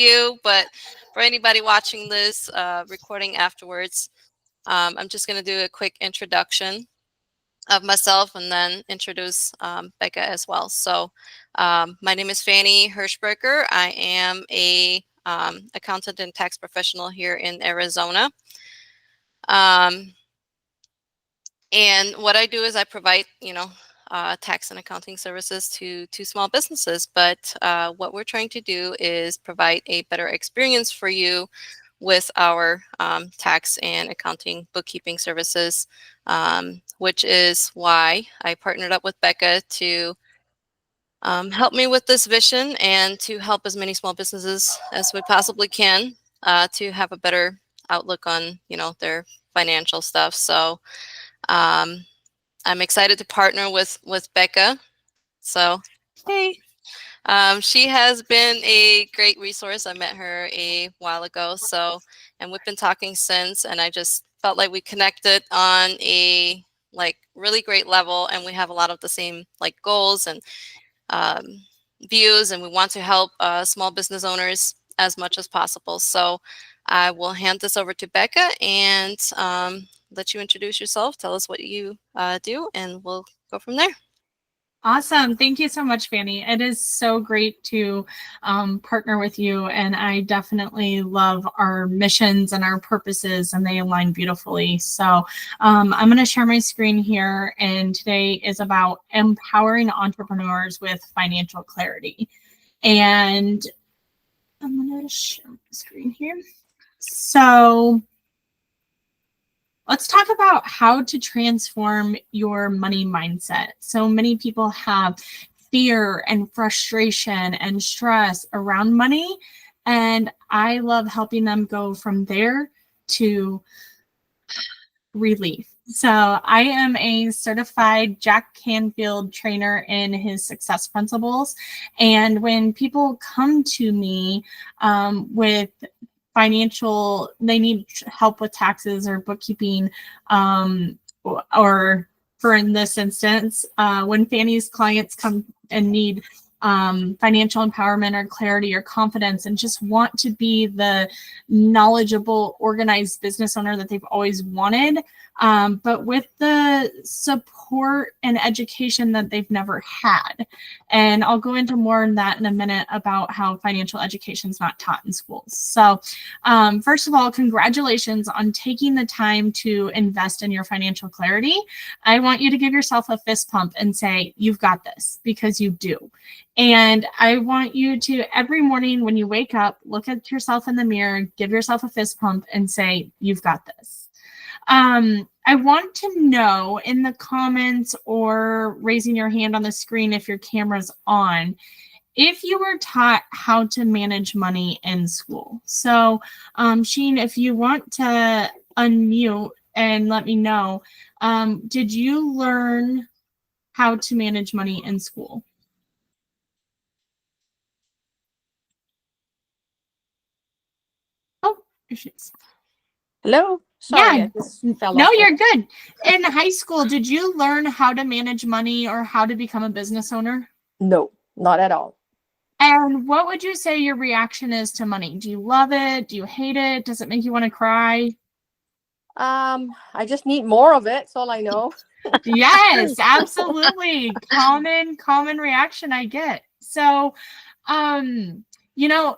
you, but for anybody watching this recording afterwards, I'm just going to do a quick introduction of myself and then introduce Becca as well. So my name is Fannie Hershberger. I am a accountant and tax professional here in Arizona. And what I do is I provide, tax and accounting services to small businesses. But what we're trying to do is provide a better experience for you with our tax and accounting bookkeeping services, which is why I partnered up with Becca to help me with this vision and to help as many small businesses as we possibly can to have a better outlook on, their financial stuff. So I'm excited to partner with Becca. So, hey. She has been a great resource. I met her a while ago, and we've been talking since, and I just felt like we connected on a really great level, and we have a lot of the same goals and views, and we want to help small business owners as much as possible. So I will hand this over to Becca and let you introduce yourself, tell us what you do, and we'll go from there. Awesome. Thank you so much, Fannie. It is so great to partner with you. And I definitely love our missions and our purposes, and they align beautifully. So I'm going to share my screen here. And today is about empowering entrepreneurs with financial clarity. And I'm going to share the screen here. So let's talk about how to transform your money mindset. So many people have fear and frustration and stress around money, and I love helping them go from there to relief. So I am a certified Jack Canfield trainer in his Success Principles. And when people come to me with they need help with taxes or bookkeeping, or for in this instance, when Fannie's clients come and need financial empowerment or clarity or confidence and just want to be the knowledgeable, organized business owner that they've always wanted, but with the support and education that they've never had. And I'll go into more on that in a minute about how financial education is not taught in schools. So first of all, congratulations on taking the time to invest in your financial clarity. I want you to give yourself a fist pump and say, you've got this, because you do. And I want you to, every morning when you wake up, look at yourself in the mirror, give yourself a fist pump and say, you've got this. I want to know in the comments or raising your hand on the screen if your camera's on, if you were taught how to manage money in school. So, Sheen, if you want to unmute and let me know, did you learn how to manage money in school? Oh, there she is. Hello. Sorry, Yeah. I just fell No, off. you're good. In high school, did you learn how to manage money or how to become a business owner? No, not at all. And what would you say your reaction is to money? Do you love it? Do you hate it? Does it make you want to cry? I just need more of it. That's all I know. Yes, absolutely. Common reaction I get. So,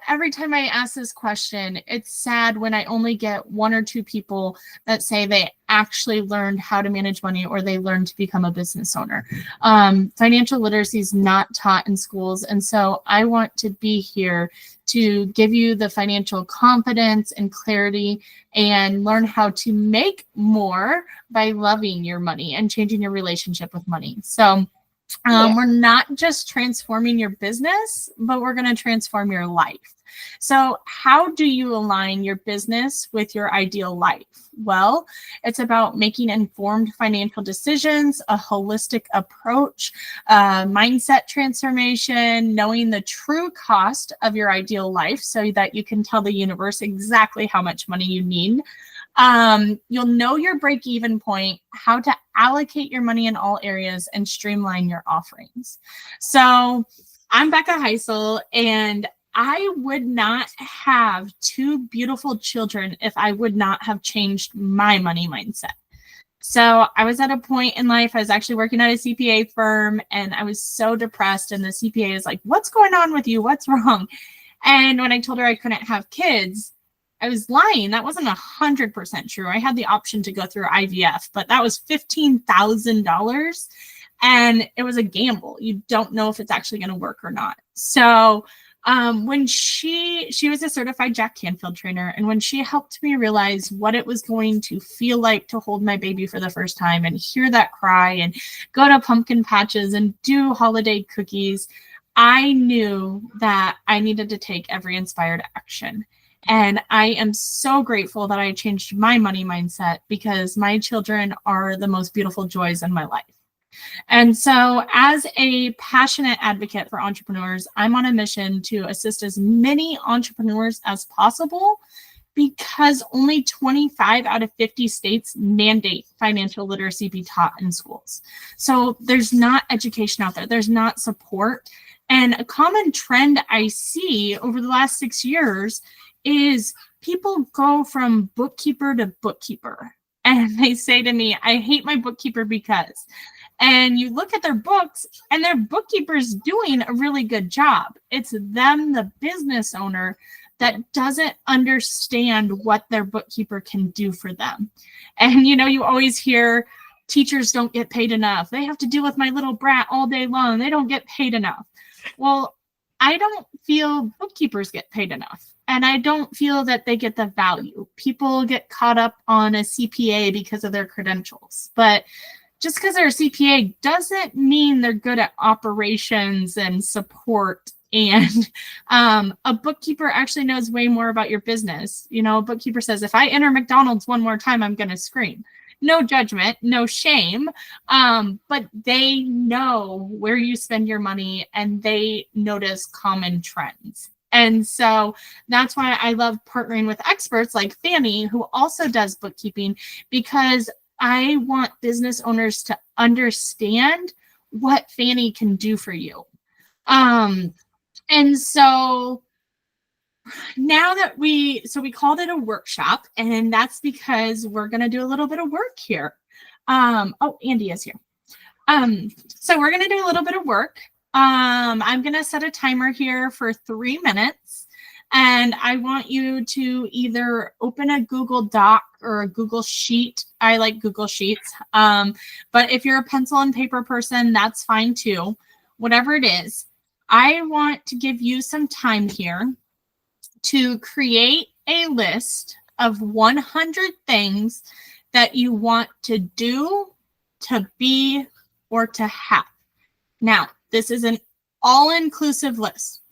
every time I ask this question, it's sad when I only get one or two people that say they actually learned how to manage money or they learned to become a business owner. Financial literacy is not taught in schools. And so I want to be here to give you the financial confidence and clarity and learn how to make more by loving your money and changing your relationship with money. So we're not just transforming your business, but we're going to transform your life. So how do you align your business with your ideal life? Well, it's about making informed financial decisions, a holistic approach, mindset transformation, knowing the true cost of your ideal life so that you can tell the universe exactly how much money you need. You'll know your break-even point, how to allocate your money in all areas, and streamline your offerings. So I'm Becca Heissel, and I would not have two beautiful children if I would not have changed my money mindset. So I was at a point in life, I was actually working at a CPA firm and I was so depressed. And the CPA is like, "What's going on with you? What's wrong?" And when I told her I couldn't have kids, I was lying. That wasn't 100% true. I had the option to go through IVF, but that was $15,000 and it was a gamble. You don't know if it's actually going to work or not. So when she was a certified Jack Canfield trainer, and when she helped me realize what it was going to feel like to hold my baby for the first time and hear that cry and go to pumpkin patches and do holiday cookies, I knew that I needed to take every inspired action. And I am so grateful that I changed my money mindset because my children are the most beautiful joys in my life. And so, as a passionate advocate for entrepreneurs, I'm on a mission to assist as many entrepreneurs as possible because only 25 out of 50 states mandate financial literacy be taught in schools. So, there's not education out there, there's not support. And a common trend I see over the last 6 years is people go from bookkeeper to bookkeeper. And they say to me, "I hate my bookkeeper because," and you look at their books and their bookkeeper's doing a really good job. It's them, the business owner, that doesn't understand what their bookkeeper can do for them. And you always hear teachers don't get paid enough. They have to deal with my little brat all day long. They don't get paid enough. Well, I don't feel bookkeepers get paid enough. And I don't feel that they get the value. People get caught up on a CPA because of their credentials. But just because they're a CPA doesn't mean they're good at operations and support. And a bookkeeper actually knows way more about your business. A bookkeeper says, "If I enter McDonald's one more time, I'm going to scream." No judgment, no shame, but they know where you spend your money and they notice common trends. And so that's why I love partnering with experts like Fannie, who also does bookkeeping, because I want business owners to understand what Fannie can do for you. And so now that we called it a workshop, and that's because we're going to do a little bit of work here. Oh, Andy is here. So we're going to do a little bit of work. I'm going to set a timer here for 3 minutes. And I want you to either open a Google Doc or a Google Sheet. I like Google Sheets. But if you're a pencil and paper person, that's fine too. Whatever it is, I want to give you some time here to create a list of 100 things that you want to do, to be, or to have. Now, this is an all-inclusive list.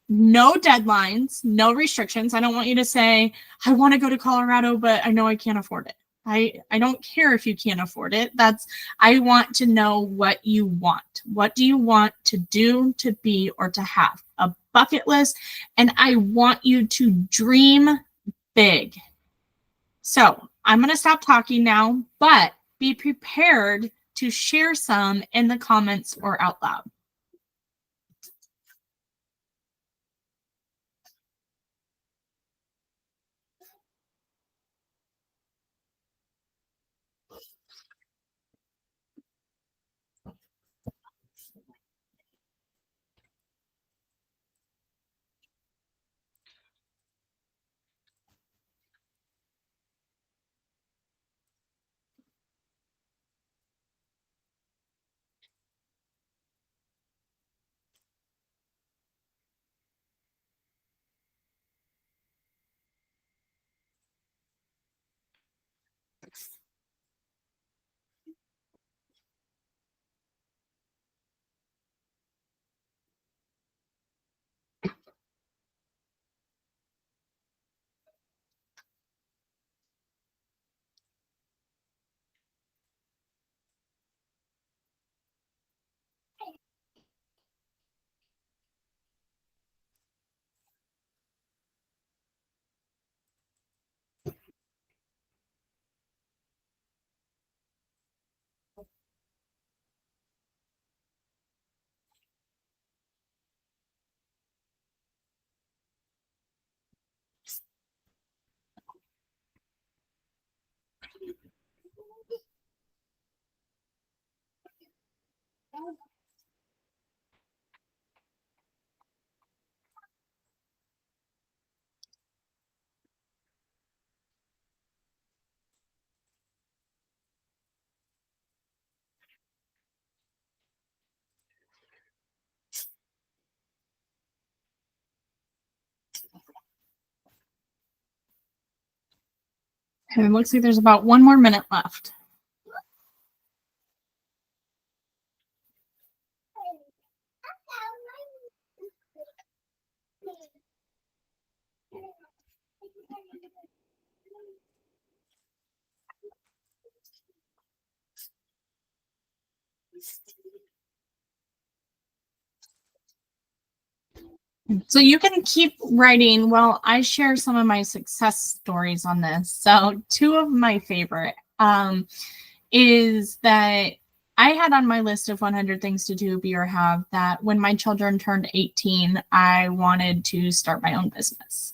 No deadlines, no restrictions. I don't want you to say, "I want to go to Colorado, but I know I can't afford it." I don't care if you can't afford it. I want to know what you want. What do you want to do, to be, or to have? A bucket list. And I want you to dream big. So I'm going to stop talking now, but be prepared to share some in the comments or out loud. Okay, it looks like there's about 1 more minute left. So you can keep writing while I share some of my success stories on this. So 2 of my favorite is that I had on my list of 100 things to do, be, or have that when my children turned 18, I wanted to start my own business.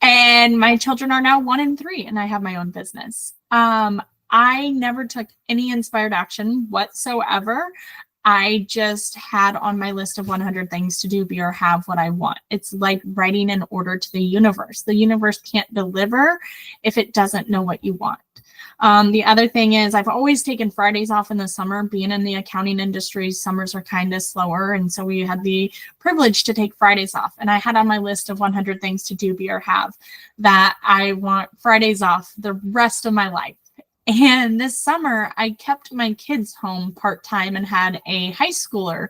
And my children are now 1 and 3, and I have my own business. I never took any inspired action whatsoever. I just had on my list of 100 things to do, be, or have what I want. It's like writing an order to the universe. The universe can't deliver if it doesn't know what you want. The other thing is I've always taken Fridays off in the summer. Being in the accounting industry, summers are kind of slower. And so we had the privilege to take Fridays off. And I had on my list of 100 things to do, be, or have that I want Fridays off the rest of my life. And this summer, I kept my kids home part-time and had a high schooler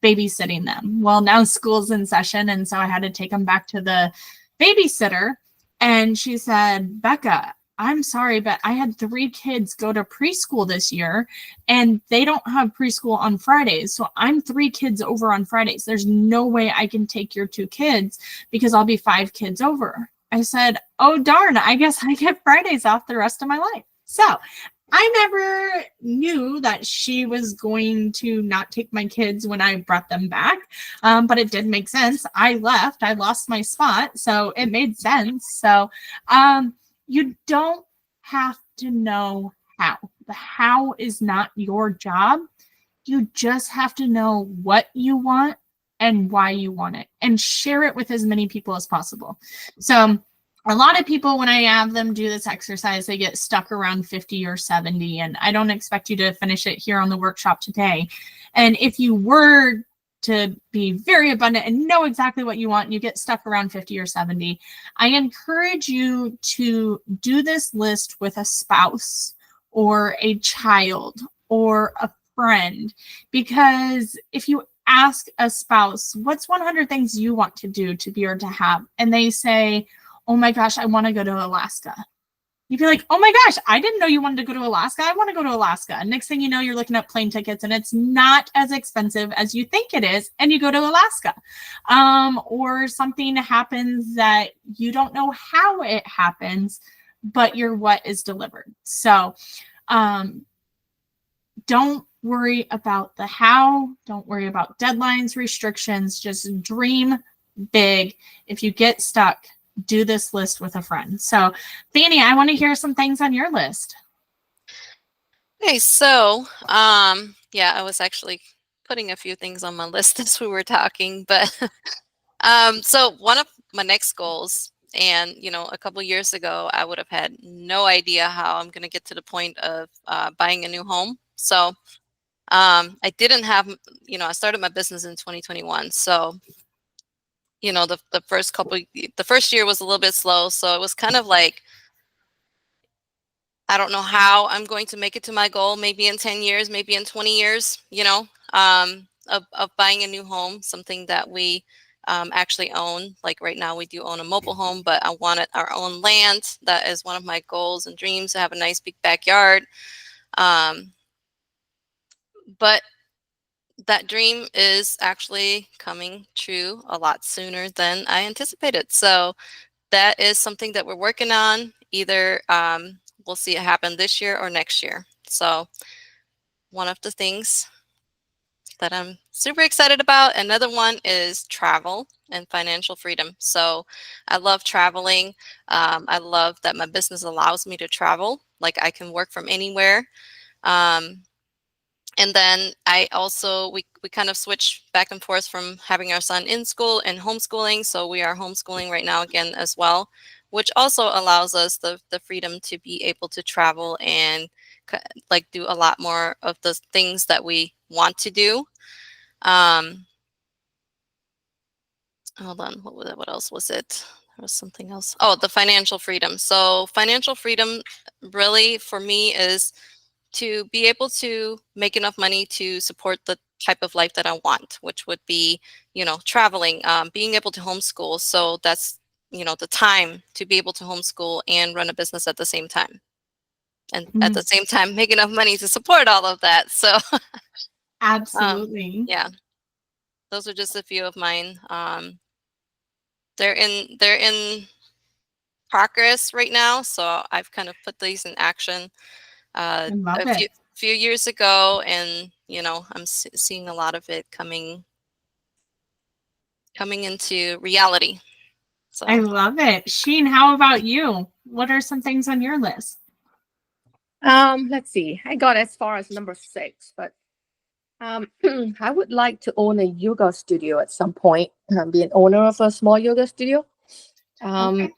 babysitting them. Well, now school's in session, and so I had to take them back to the babysitter. And she said, Becca, I'm sorry, but I had 3 kids go to preschool this year, and they don't have preschool on Fridays. So I'm 3 kids over on Fridays. There's no way I can take your 2 kids because I'll be 5 kids over. I said, oh, darn, I guess I get Fridays off the rest of my life. So I never knew that she was going to not take my kids when I brought them back, but it did make sense. I left. I lost my spot, so it made sense. So you don't have to know how. The how is not your job. You just have to know what you want and why you want it, and share it with as many people as possible. So a lot of people, when I have them do this exercise, they get stuck around 50 or 70, and I don't expect you to finish it here on the workshop today. And if you were to be very abundant and know exactly what you want, and you get stuck around 50 or 70, I encourage you to do this list with a spouse or a child or a friend, because if you ask a spouse, what's 100 things you want to do, to be, or to have, and they say, oh my gosh, I want to go to Alaska. You'd be like, oh my gosh, I didn't know you wanted to go to Alaska. I want to go to Alaska. And next thing you know, you're looking at plane tickets, and it's not as expensive as you think it is, and you go to Alaska. Or something happens that you don't know how it happens, but your what is delivered. So don't worry about the how. Don't worry about deadlines, restrictions. Just dream big. If you get stuck, do this list with a friend. So, Fannie, I want to hear some things on your list. Okay, so yeah, I was actually putting a few things on my list as we were talking, but so one of my next goals, and a couple years ago, I would have had no idea how I'm going to get to the point of buying a new home. So I didn't have, I started my business in 2021, so the first year was a little bit slow. So it was kind of like, I don't know how I'm going to make it to my goal, maybe in 10 years, maybe in 20 years, of buying a new home, something that we actually own. Like right now we do own a mobile home, but I wanted our own land. That is one of my goals and dreams, to have a nice big backyard. But that dream is actually coming true a lot sooner than I anticipated. So that is something that we're working on. Either we'll see it happen this year or next year. So one of the things that I'm super excited about. Another one is travel and financial freedom. So I love traveling. I love that my business allows me to travel. Like I can work from anywhere. And then I also, we kind of switch back and forth from having our son in school and homeschooling. So we are homeschooling right now again as well, which also allows us the freedom to be able to travel and like do a lot more of the things that we want to do. Hold on, what else was it there was something else. Oh, the financial freedom. So financial freedom really for me is to be able to make enough money to support the type of life that I want, which would be, traveling, being able to homeschool. So that's, the time to be able to homeschool and run a business at the same time. And at the same time, make enough money to support all of that. So, Absolutely. yeah, those are just a few of mine. They're in progress right now. So I've kind of put these in action I love a it. few years ago, and I'm seeing a lot of it coming into reality. So I love it. Sheen, how about you? What are some things on your list? Let's see. I got as far as number 6, but I would like to own a yoga studio at some point. Be an owner of a small yoga studio. Okay.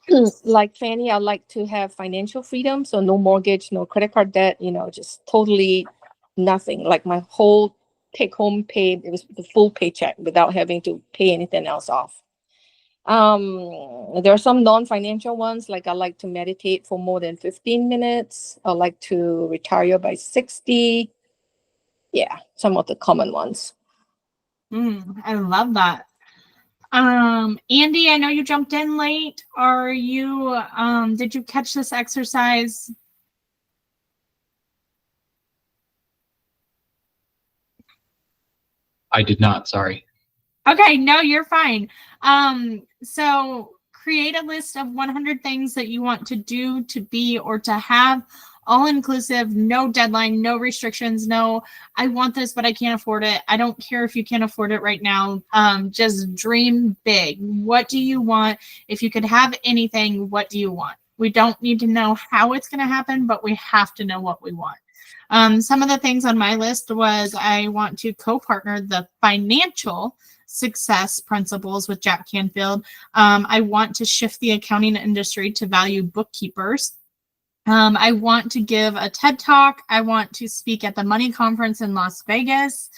Like Fannie, I'd like to have financial freedom, so no mortgage, no credit card debt. Just totally nothing. Like my whole take-home pay, it was the full paycheck without having to pay anything else off. There are some non-financial ones, like I like to meditate for more than 15 minutes. I like to retire by 60. Yeah, some of the common ones. I love that. Andy, I know you jumped in late. Did you catch this exercise? I did not, sorry. Okay, no, you're fine. So create a list of 100 things that you want to do, to be, or to have, all inclusive, no deadline, no restrictions, no, I want this, but I can't afford it. I don't care if you can't afford it right now. Just dream big. What do you want? If you could have anything, what do you want? We don't need to know how it's going to happen, but we have to know what we want. Some of the things on my list was I want to co-partner the financial success principles with Jack Canfield. I want to shift the accounting industry to value bookkeepers. I want to give a TED Talk. I want to speak at the Money Conference in Las Vegas.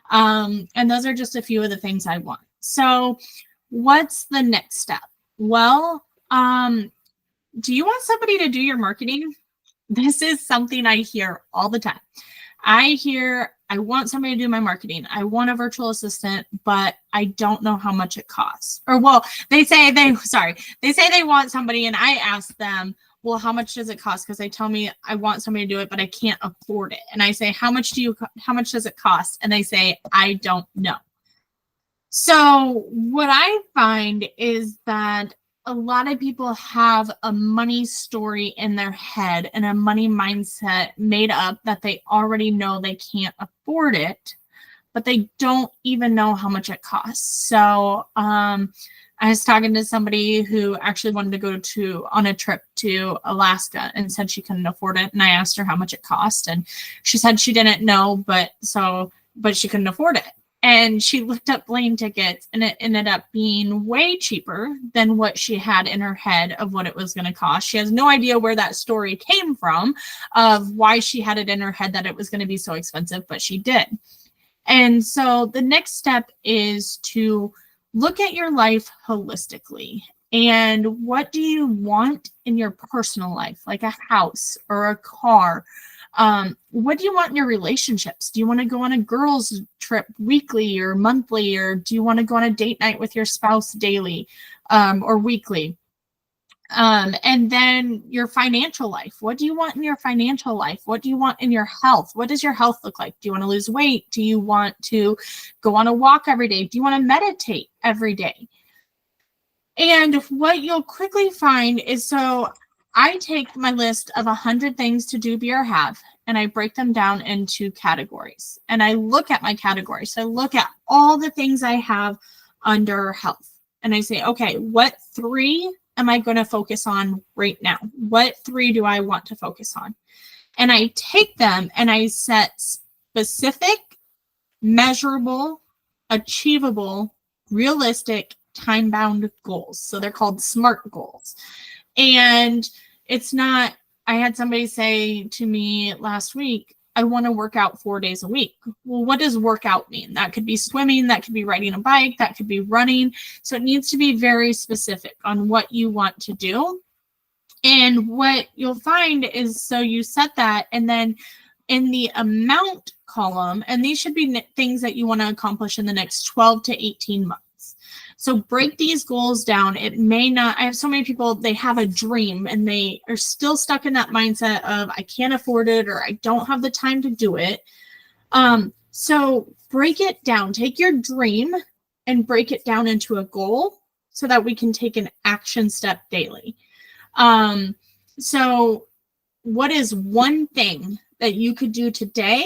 And those are just a few of the things I want. So what's the next step? Well, do you want somebody to do your marketing? This is something I hear all the time. I want somebody to do my marketing. I want a virtual assistant, but I don't know how much it costs. Or, well, they say they want somebody, and I ask them, well, how much does it cost? Because they tell me I want somebody to do it, but I can't afford it. And I say, how much does it cost? And they say, I don't know. So what I find is that a lot of people have a money story in their head and a money mindset made up that they already know they can't afford it, but they don't even know how much it costs. So I was talking to somebody who actually wanted to go on a trip to Alaska and said she couldn't afford it. And I asked her how much it cost, and she said she didn't know, but she couldn't afford it. And she looked up plane tickets, and it ended up being way cheaper than what she had in her head of what it was going to cost. She has no idea where that story came from of why she had it in her head that it was going to be so expensive, but she did. And so the next step is to look at your life holistically. And what do you want in your personal life, like a house or a car? What do you want in your relationships? Do you want to go on a girls' trip weekly or monthly, or do you want to go on a date night with your spouse daily or weekly? And then your financial life. What do you want in your financial life? What do you want in your health? What does your health look like? Do you want to lose weight? Do you want to go on a walk every day? Do you want to meditate every day? And what you'll quickly find is, so I take my list of 100 things to do, be, or have, and I break them down into categories. And I look at my categories. So I look at all the things I have under health. And I say, okay, what 3 am I going to focus on right now? What 3 do I want to focus on? And I take them and I set specific, measurable, achievable, realistic, time-bound goals. So they're called SMART goals. And it's not, I had somebody say to me last week, I want to work out 4 days a week. Well, what does workout mean? That could be swimming, that could be riding a bike, that could be running. So it needs to be very specific on what you want to do. And what you'll find is, so you set that, and then in the amount column, and these should be things that you want to accomplish in the next 12 to 18 months. So break these goals down. It may not, I have so many people, they have a dream and they are still stuck in that mindset of, I can't afford it, or I don't have the time to do it. So break it down. Take your dream and break it down into a goal so that we can take an action step daily. So what is one thing that you could do today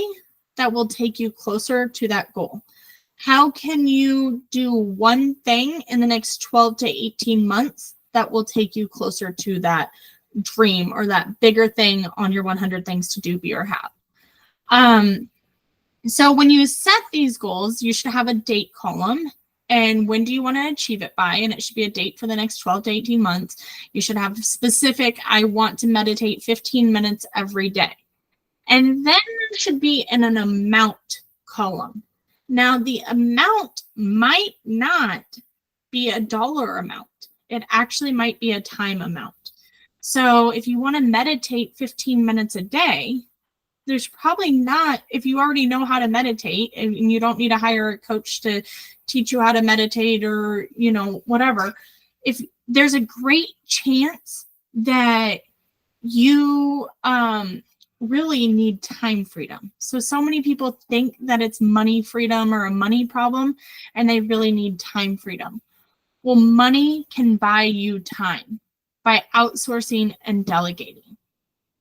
that will take you closer to that goal? How can you do one thing in the next 12 to 18 months that will take you closer to that dream or that bigger thing on your 100 things to do, be, or have? So when you set these goals, you should have a date column. And when do you want to achieve it by? And it should be a date for the next 12 to 18 months. You should have specific, I want to meditate 15 minutes every day. And then there should be an amount column. Now, the amount might not be a dollar amount. It actually might be a time amount. So if you want to meditate 15 minutes a day, there's probably not, if you already know how to meditate and you don't need to hire a coach to teach you how to meditate or, whatever, if there's a great chance that you really need time freedom. So many people think that it's money freedom or a money problem, and they really need time freedom. Well, money can buy you time by outsourcing and delegating.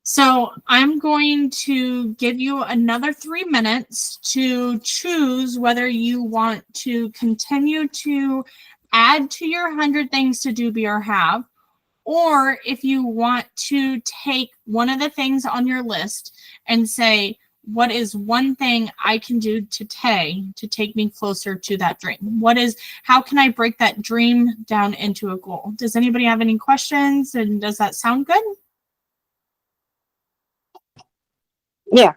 So I'm going to give you another 3 minutes to choose whether you want to continue to add to your 100 things to do, be, or have, or if you want to take one of the things on your list and say, what is one thing I can do today to take me closer to that dream? How can I break that dream down into a goal? Does anybody have any questions? And does that sound good? Yeah.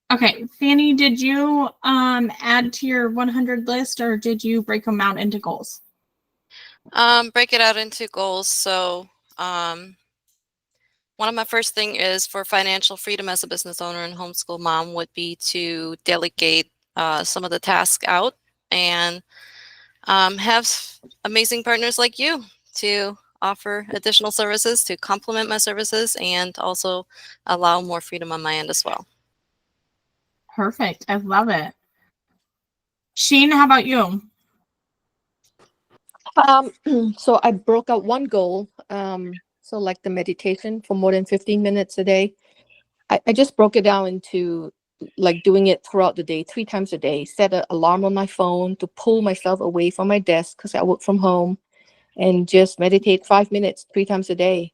Okay, Fannie, did you add to your 100 list, or did you break them out into goals? Break it out into goals. So one of my first thing is for financial freedom as a business owner and homeschool mom would be to delegate some of the tasks out and have amazing partners like you to offer additional services to complement my services and also allow more freedom on my end as well. Perfect. I love it. Sheen, how about you? So I broke out one goal. So like the meditation for more than 15 minutes a day. I just broke it down into like doing it throughout the day, 3 times a day. Set an alarm on my phone to pull myself away from my desk because I work from home, and just meditate 5 minutes 3 times a day.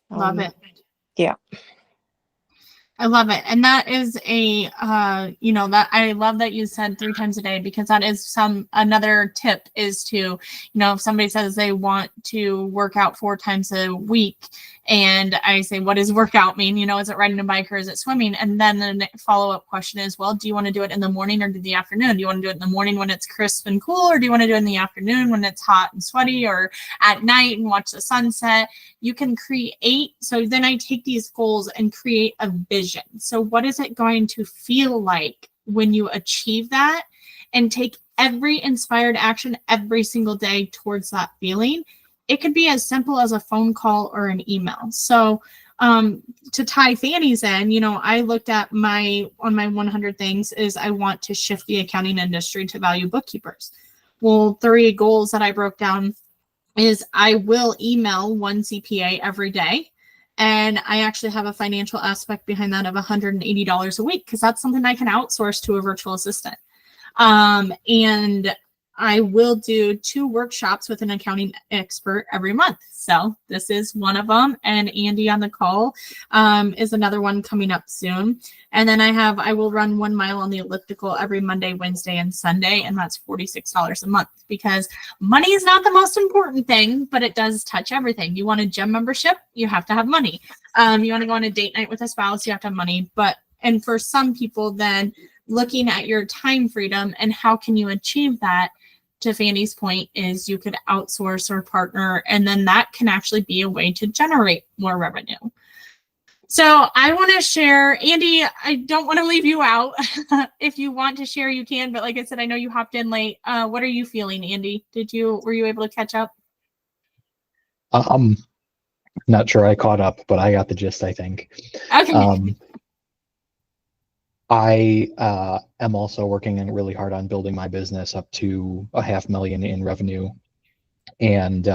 Love it. Yeah. I love it. And that is a, that I love that you said 3 times a day, because that is another tip is to, if somebody says they want to work out 4 times a week, and I say, what does workout mean? Is it riding a bike or is it swimming? And then the follow-up question is, well, do you want to do it in the morning or the afternoon? Do you want to do it in the morning when it's crisp and cool, or do you want to do it in the afternoon when it's hot and sweaty, or at night and watch the sunset? You can create. So then I take these goals and create a vision. So what is it going to feel like when you achieve that, and take every inspired action every single day towards that feeling? It could be as simple as a phone call or an email. So to tie Fannie's in, I looked at on my 100 things is I want to shift the accounting industry to value bookkeepers. Well, 3 goals that I broke down is I will email one CPA every day. And I actually have a financial aspect behind that of $180 a week, because that's something I can outsource to a virtual assistant. And I will do 2 workshops with an accounting expert every month. So this is one of them. And Andy on the call is another one coming up soon. And then I will run 1 mile on the elliptical every Monday, Wednesday, and Sunday. And that's $46 a month, because money is not the most important thing, but it does touch everything. You want a gym membership, you have to have money. You want to go on a date night with a spouse, you have to have money. And for some people, then looking at your time freedom and how can you achieve that, to Fannie's point, is you could outsource or partner, and then that can actually be a way to generate more revenue. So I want to share, Andy, I don't want to leave you out. If you want to share, you can. But like I said, I know you hopped in late. What are you feeling, Andy? Were you able to catch up? Not sure I caught up, but I got the gist, I think. Okay. I am also working really hard on building my business up to $500,000 in revenue. And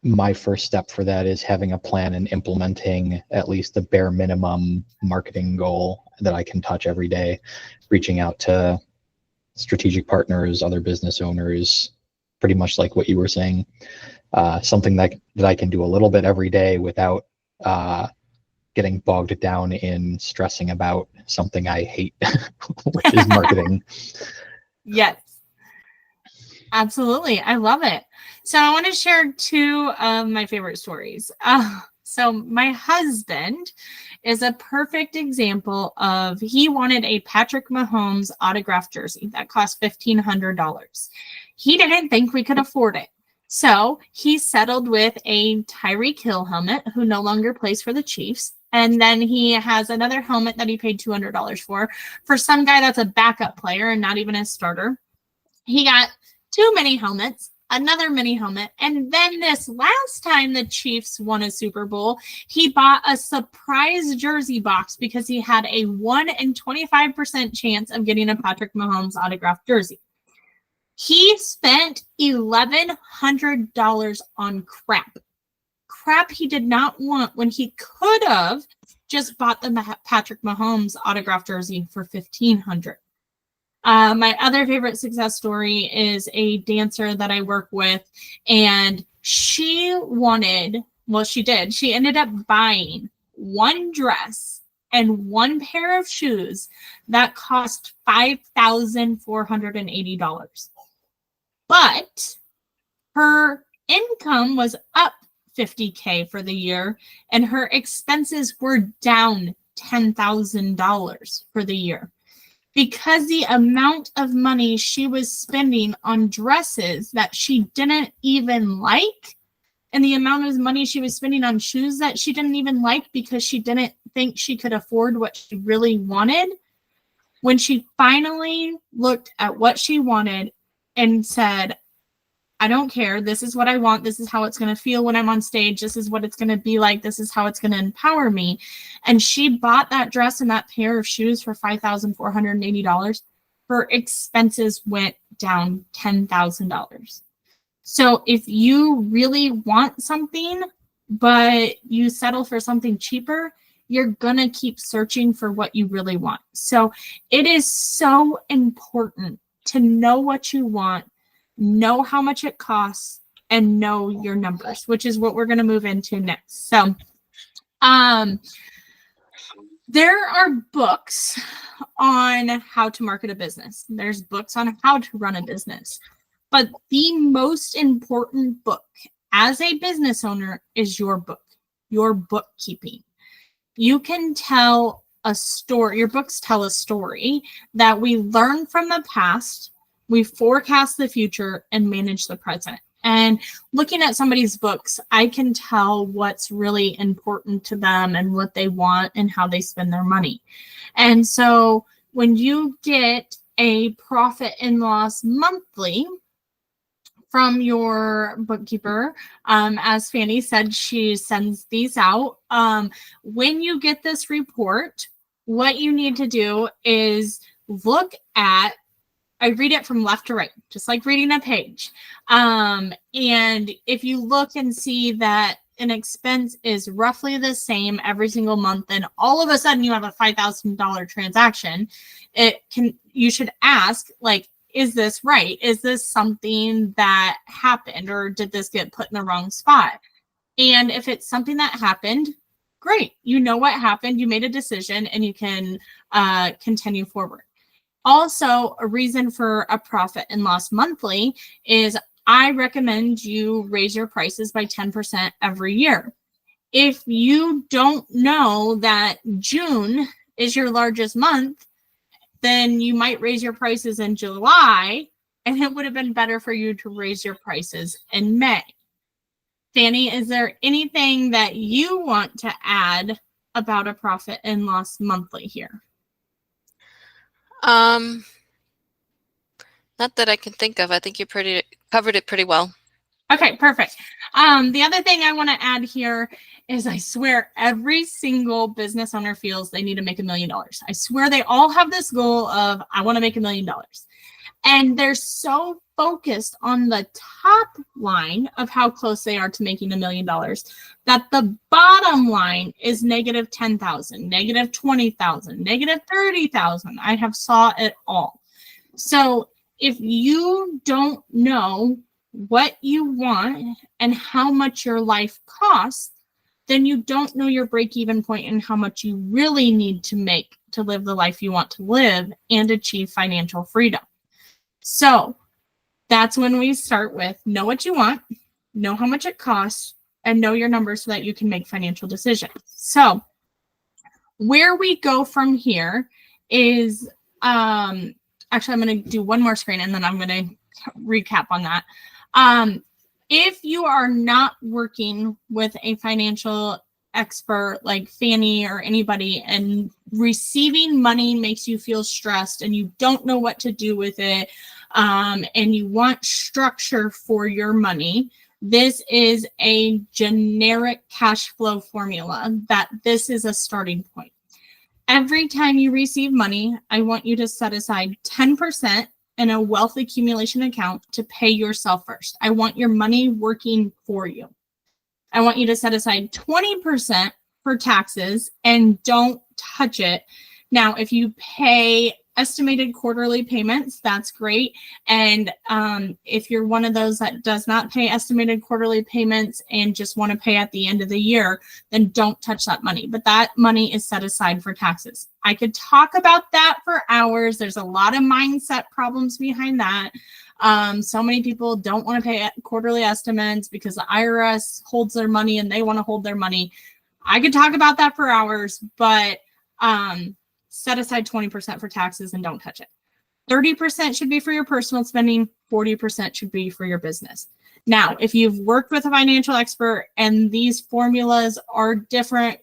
my first step for that is having a plan and implementing at least the bare minimum marketing goal that I can touch every day, reaching out to strategic partners, other business owners, pretty much like what you were saying. Something that I can do a little bit every day without getting bogged down in stressing about something I hate, which is marketing. Yes, absolutely. I love it. So I want to share 2 of my favorite stories. So my husband is a perfect example of, he wanted a Patrick Mahomes autographed jersey that cost $1,500. He didn't think we could afford it. So he settled with a Tyreek Hill helmet, who no longer plays for the Chiefs. And then he has another helmet that he paid $200 for some guy that's a backup player and not even a starter. He got 2 mini helmets, another mini helmet. And then this last time the Chiefs won a Super Bowl, he bought a surprise jersey box because he had a 1 in 25% chance of getting a Patrick Mahomes autographed jersey. He spent $1,100 on crap he did not want, when he could have just bought the Patrick Mahomes autographed jersey for $1,500. My other favorite success story is a dancer that I work with, and she ended up buying 1 dress and 1 pair of shoes that cost $5,480. But her income was up $50,000 for the year, and her expenses were down $10,000 for the year, because the amount of money she was spending on dresses that she didn't even like, and the amount of money she was spending on shoes that she didn't even like because she didn't think she could afford what she really wanted. When she finally looked at what she wanted and said, I don't care, this is what I want, this is how it's going to feel when I'm on stage, this is what it's going to be like, this is how it's going to empower me. And she bought that dress and that pair of shoes for $5,480. Her expenses went down $10,000. So if you really want something, but you settle for something cheaper, you're going to keep searching for what you really want. So it is so important to know what you want, know how much it costs, and know your numbers, which is what we're going to move into next. So there are books on how to market a business. There's books on how to run a business. But the most important book as a business owner is your book, your bookkeeping. You can tell a story, your books tell a story that we learn from the past, we forecast the future, and manage the present. And looking at somebody's books, I can tell what's really important to them and what they want and how they spend their money. And so when you get a profit and loss monthly from your bookkeeper, as Fannie said, she sends these out. When you get this report, what you need to do is look at, I read it from left to right, just like reading a page. And if you look and see that an expense is roughly the same every single month, and all of a sudden you have a $5,000 transaction, you should ask, like, is this right? Is this something that happened, or did this get put in the wrong spot? And if it's something that happened, great. You know what happened, you made a decision, and you can continue forward. Also, a reason for a profit and loss monthly is I recommend you raise your prices by 10% every year. If you don't know that June is your largest month, then you might raise your prices in July, and it would have been better for you to raise your prices in May. Fannie, is there anything that you want to add about a profit and loss monthly here? Not that I can think of. I think you covered it pretty well. Okay, perfect. The other thing I want to add here is I swear every single business owner feels they need to make $1 million. I swear they all have this goal of, I want to make $1 million. And they're so focused on the top line of how close they are to making $1 million that the bottom line is negative 10,000, negative 20,000, negative 30,000. I have saw it all. So if you don't know what you want and how much your life costs, then you don't know your break-even point and how much you really need to make to live the life you want to live and achieve financial freedom. So that's when we start with know what you want, know how much it costs, and know your numbers so that you can make financial decisions. So where we go from here is, actually, I'm going to do one more screen and then I'm going to recap on that. If you are not working with a financial expert like Fannie or anybody, and receiving money makes you feel stressed and you don't know what to do with it, and you want structure for your money, this is a generic cash flow formula that this is a starting point. Every time you receive money, I want you to set aside 10% in a wealth accumulation account to pay yourself first. I want your money working for you. I want you to set aside 20% for taxes and don't touch it. Now, if you pay estimated quarterly payments, that's great. And if you're one of those that does not pay estimated quarterly payments and just want to pay at the end of the year, then don't touch that money. But that money is set aside for taxes. I could talk about that for hours. There's a lot of mindset problems behind that. So many people don't want to pay quarterly estimates because the IRS holds their money and they want to hold their money. I could talk about that for hours, but set aside 20% for taxes and don't touch it. 30% should be for your personal spending, 40% should be for your business. Now, if you've worked with a financial expert and these formulas are different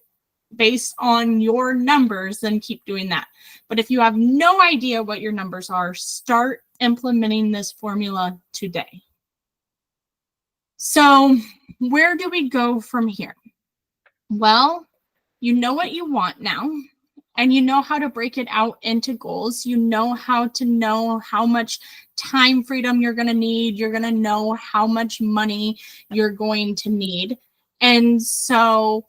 based on your numbers, then keep doing that. But if you have no idea what your numbers are, start implementing this formula today. So where do we go from here? Well, you know what you want now, and you know how to break it out into goals. You know how much time freedom you're going to need. You're going to know how much money you're going to need. And so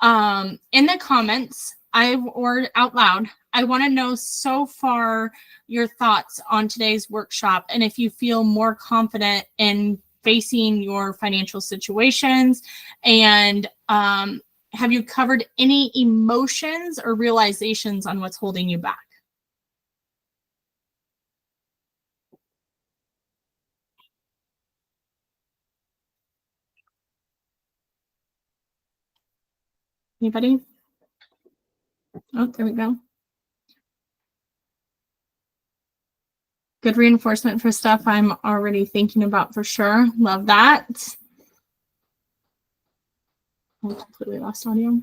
in the comments, or out loud, I want to know so far your thoughts on today's workshop, and if you feel more confident in facing your financial situations, and have you covered any emotions or realizations on what's holding you back? Anybody? Oh, there we go. Good reinforcement for stuff I'm already thinking about for sure. Love that. I completely lost audio.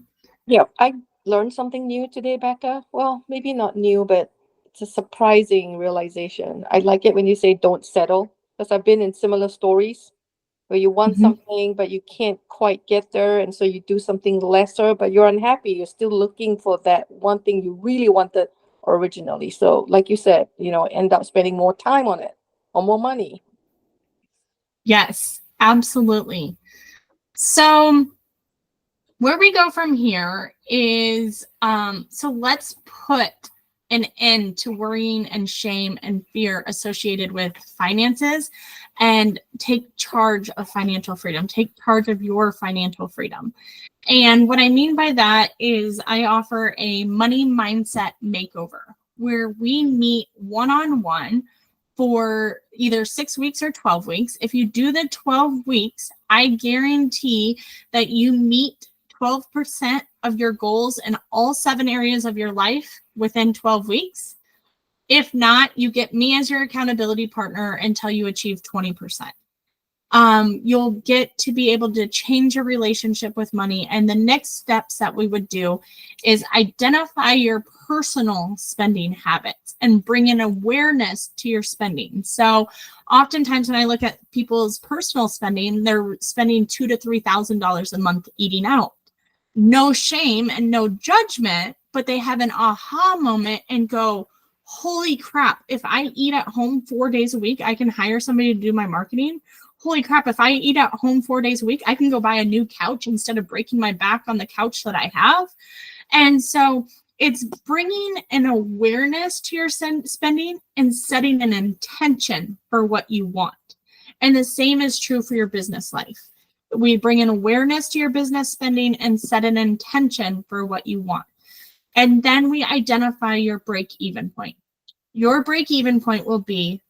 Yeah, I learned something new today, Becca. Well, maybe not new, but it's a surprising realization. I like it when you say don't settle, because I've been in similar stories where you want something, but you can't quite get there. And so you do something lesser, but you're unhappy. You're still looking for that one thing you really wanted originally. So like you said, end up spending more time on it or more money. Yes, absolutely. So where we go from here is, so let's put an end to worrying and shame and fear associated with finances and take charge of financial freedom. Take charge of your financial freedom. And what I mean by that is I offer a money mindset makeover where we meet one-on-one for either 6 weeks or 12 weeks. If you do the 12 weeks, I guarantee that you meet 12% of your goals in all 7 areas of your life within 12 weeks. If not, you get me as your accountability partner until you achieve 20%. You'll get to be able to change your relationship with money. And the next steps that we would do is identify your personal spending habits and bring in awareness to your spending. So oftentimes when I look at people's personal spending, they're spending $2,000 to $3,000 a month eating out. No shame and no judgment, but they have an aha moment and go, holy crap, if I eat at home 4 days a week, I can hire somebody to do my marketing. Holy crap, if I eat at home 4 days a week, I can go buy a new couch instead of breaking my back on the couch that I have. And so it's bringing an awareness to your spending and setting an intention for what you want. And the same is true for your business life. We bring an awareness to your business spending and set an intention for what you want. And then we identify your break-even point. Your break-even point will be,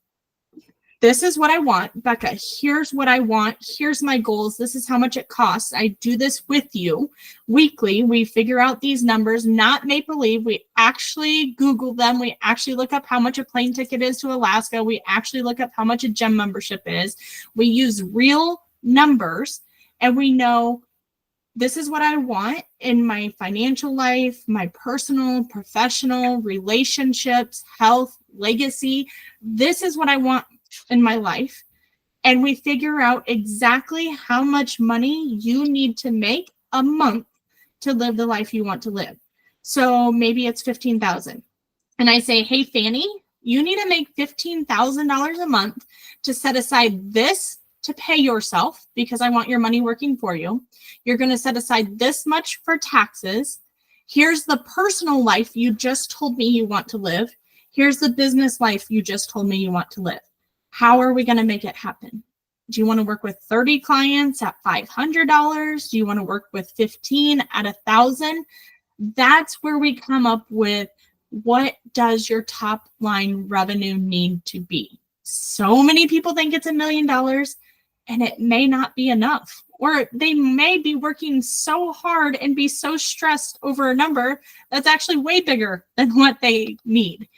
this is what I want, Becca. Here's what I want. Here's my goals. This is how much it costs. I do this with you weekly. We figure out these numbers, not make believe. We actually Google them. We actually look up how much a plane ticket is to Alaska. We actually look up how much a gym membership is. We use real numbers, and we know this is what I want in my financial life, my personal, professional, relationships, health, legacy. This is what I want in my life. And we figure out exactly how much money you need to make a month to live the life you want to live. So maybe it's $15,000. And I say, hey, Fannie, you need to make $15,000 a month to set aside this to pay yourself, because I want your money working for you. You're going to set aside this much for taxes. Here's the personal life you just told me you want to live. Here's the business life you just told me you want to live. How are we going to make it happen? Do you want to work with 30 clients at $500? Do you want to work with 15 at $1,000? That's where we come up with, what does your top line revenue need to be? So many people think it's $1 million. and it may not be enough. Or they may be working so hard and be so stressed over a number that's actually way bigger than what they need.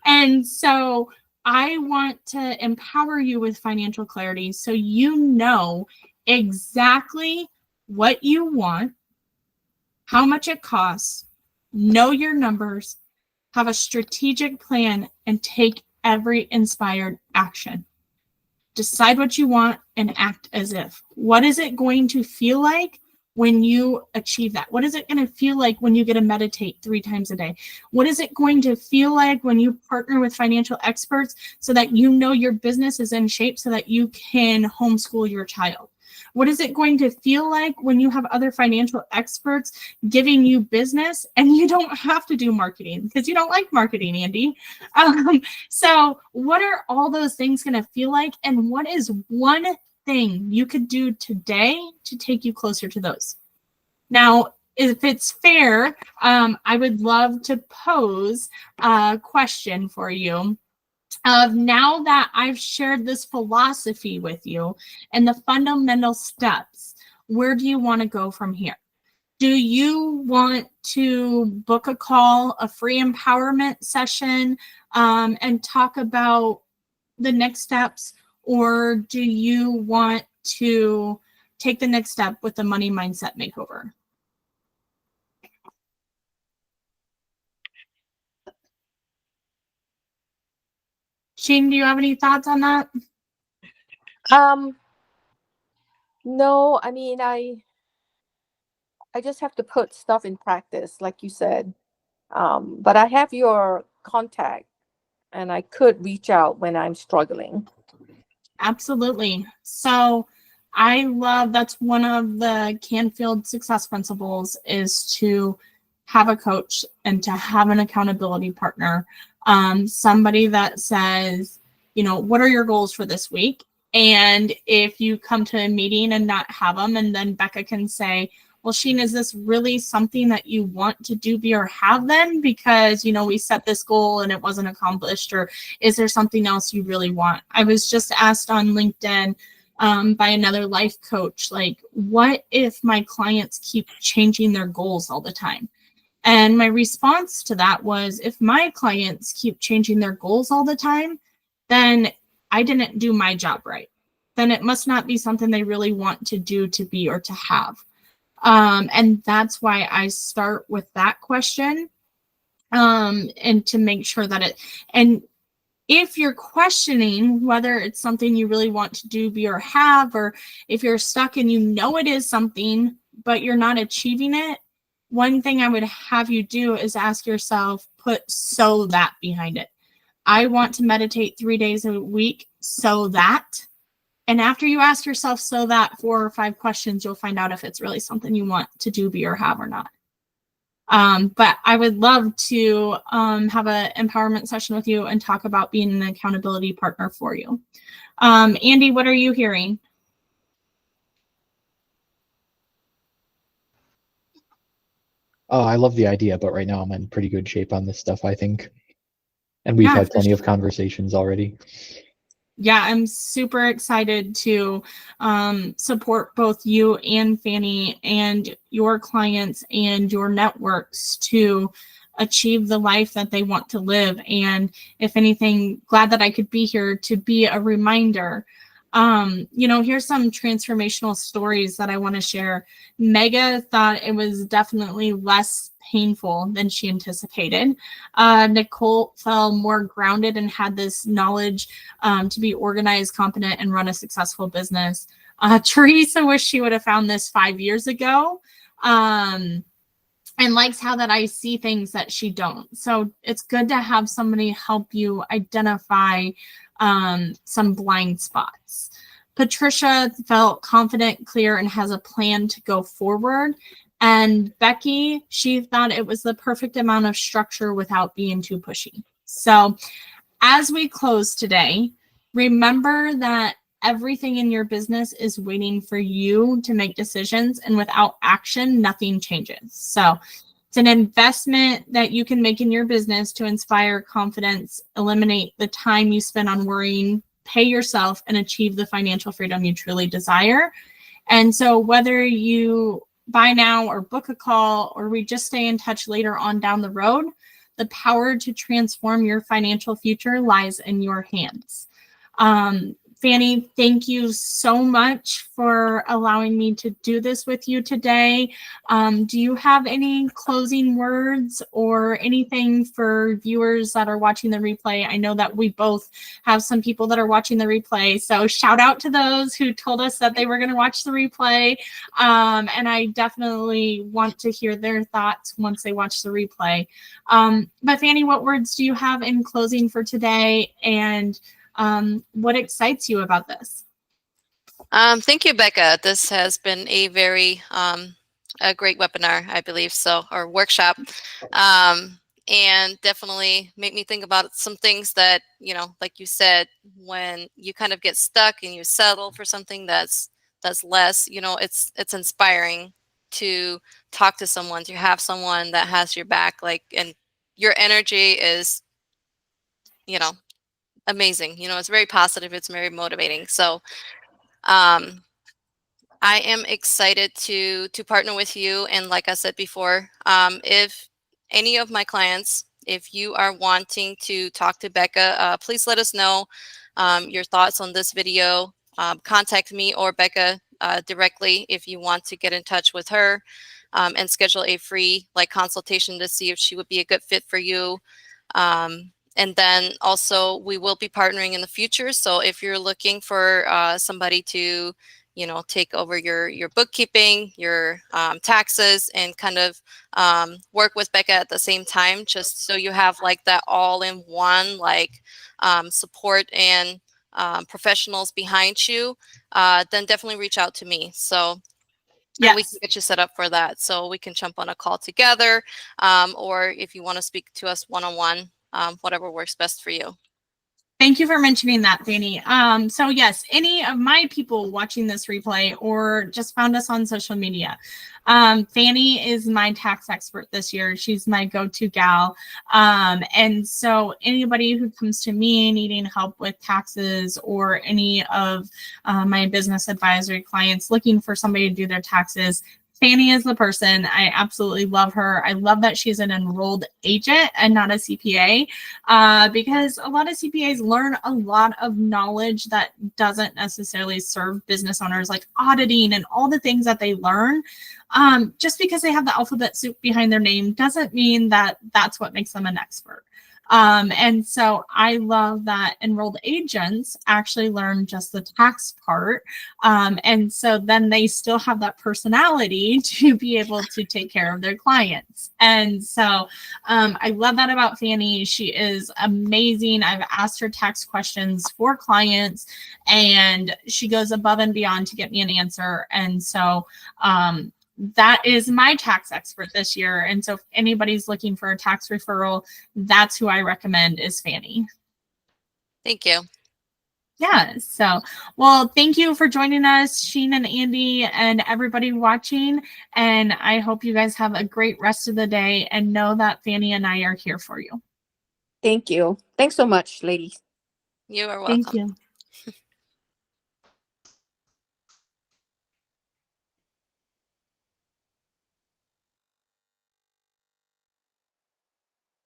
And so I want to empower you with financial clarity so you know exactly what you want, how much it costs, know your numbers, have a strategic plan, and take every inspired action. Decide what you want and act as if. What is it going to feel like when you achieve that? What is it going to feel like when you get to meditate 3 times a day? What is it going to feel like when you partner with financial experts so that you know your business is in shape so that you can homeschool your child? What is it going to feel like when you have other financial experts giving you business and you don't have to do marketing because you don't like marketing, Andy? So what are all those things going to feel like? And what is one thing you could do today to take you closer to those? Now, if it's fair, I would love to pose a question for you. Now that I've shared this philosophy with you and the fundamental steps, where do you want to go from here? Do you want to book a call, a free empowerment session, and talk about the next steps? Or do you want to take the next step with the money mindset makeover? Shane, do you have any thoughts on that? No, I mean, I just have to put stuff in practice, like you said. But I have your contact, and I could reach out when I'm struggling. Absolutely. So I love, that's one of the Canfield Success Principles, is to have a coach and to have an accountability partner. Somebody that says, you know, what are your goals for this week? And if you come to a meeting and not have them, and then Becca can say, well, Sheen, is this really something that you want to do, be, or have then? Because, you know, we set this goal and it wasn't accomplished. Or is there something else you really want? I was just asked on LinkedIn by another life coach, like, what if my clients keep changing their goals all the time? And my response to that was, if my clients keep changing their goals all the time, then I didn't do my job right. Then it must not be something they really want to do, to be, or to have. And that's why I start with that question, and to make sure that it, and if you're questioning whether it's something you really want to do, be, or have, or if you're stuck and you know it is something, but you're not achieving it, one thing I would have you do is ask yourself, put "so that" behind it. I want to meditate 3 days a week, so that. And after you ask yourself "so that" 4 or 5 questions, you'll find out if it's really something you want to do, be, or have or not. But I would love to have an empowerment session with you and talk about being an accountability partner for you. Andy, what are you hearing? Oh, I love the idea, but right now I'm in pretty good shape on this stuff, I think. And we've had plenty of conversations already. Yeah, I'm super excited to support both you and Fannie and your clients and your networks to achieve the life that they want to live. And if anything, glad that I could be here to be a reminder. You know, here's some transformational stories that I want to share. Mega thought it was definitely less painful than she anticipated. Nicole felt more grounded and had this knowledge to be organized, competent, and run a successful business. Teresa wished she would have found this 5 years ago. And likes how that I see things that she don't. So it's good to have somebody help you identify some blind spots. Patricia felt confident, clear, and has a plan to go forward. And Becky, she thought it was the perfect amount of structure without being too pushy. So as we close today, remember that everything in your business is waiting for you to make decisions, and without action, nothing changes. So it's an investment that you can make in your business to inspire confidence, eliminate the time you spend on worrying, pay yourself and achieve the financial freedom you truly desire. And so whether you buy now or book a call, or we just stay in touch later on down the road, the power to transform your financial future lies in your hands. Fannie, thank you so much for allowing me to do this with you today. Do you have any closing words or anything for viewers that are watching the replay? I know that we both have some people that are watching the replay, so shout out to those who told us that they were going to watch the replay. And I definitely want to hear their thoughts once they watch the replay. But Fannie, what words do you have in closing for today? And what excites you about this? Thank you, Becca. This has been a very a great webinar, I believe so, or workshop, and definitely make me think about some things that, you know, like you said, when you kind of get stuck and you settle for something that's less, you know, it's inspiring to talk to someone, to have someone that has your back, like, and your energy is, you know, amazing. You know, it's very positive. It's very motivating. So I am excited to partner with you. And like I said before, if any of my clients, if you are wanting to talk to Becca, please let us know your thoughts on this video. Contact me or Becca directly if you want to get in touch with her and schedule a free consultation to see if she would be a good fit for you. And then also we will be partnering in the future. So if you're looking for somebody to, you know, take over your bookkeeping, your taxes, and kind of work with Becca at the same time, just so you have like that all-in-one support and professionals behind you, then definitely reach out to me. So and we can get you set up for that. So we can jump on a call together, or if you want to speak to us one-on-one, whatever works best for you. Thank you for mentioning that, Fannie. So yes, any of my people watching this replay or just found us on social media, Fannie is my tax expert this year. She's my go-to gal. And so anybody who comes to me needing help with taxes, or any of my business advisory clients looking for somebody to do their taxes, Fannie is the person. I absolutely love her. I love that she's an enrolled agent and not a CPA, because a lot of CPAs learn a lot of knowledge that doesn't necessarily serve business owners, like auditing and all the things that they learn. Just because they have the alphabet soup behind their name doesn't mean that that's what makes them an expert. And so I love that enrolled agents actually learn just the tax part. And so then they still have that personality to be able to take care of their clients. And so I love that about Fannie. She is amazing. I've asked her tax questions for clients, and she goes above and beyond to get me an answer. And so that is my tax expert this year. And so if anybody's looking for a tax referral, that's who I recommend is Fannie. Thank you. Yeah. So, well, thank you for joining us, Sheen and Andy, and everybody watching. And I hope you guys have a great rest of the day, and know that Fannie and I are here for you. Thank you. Thanks so much, ladies. You are welcome. Thank you.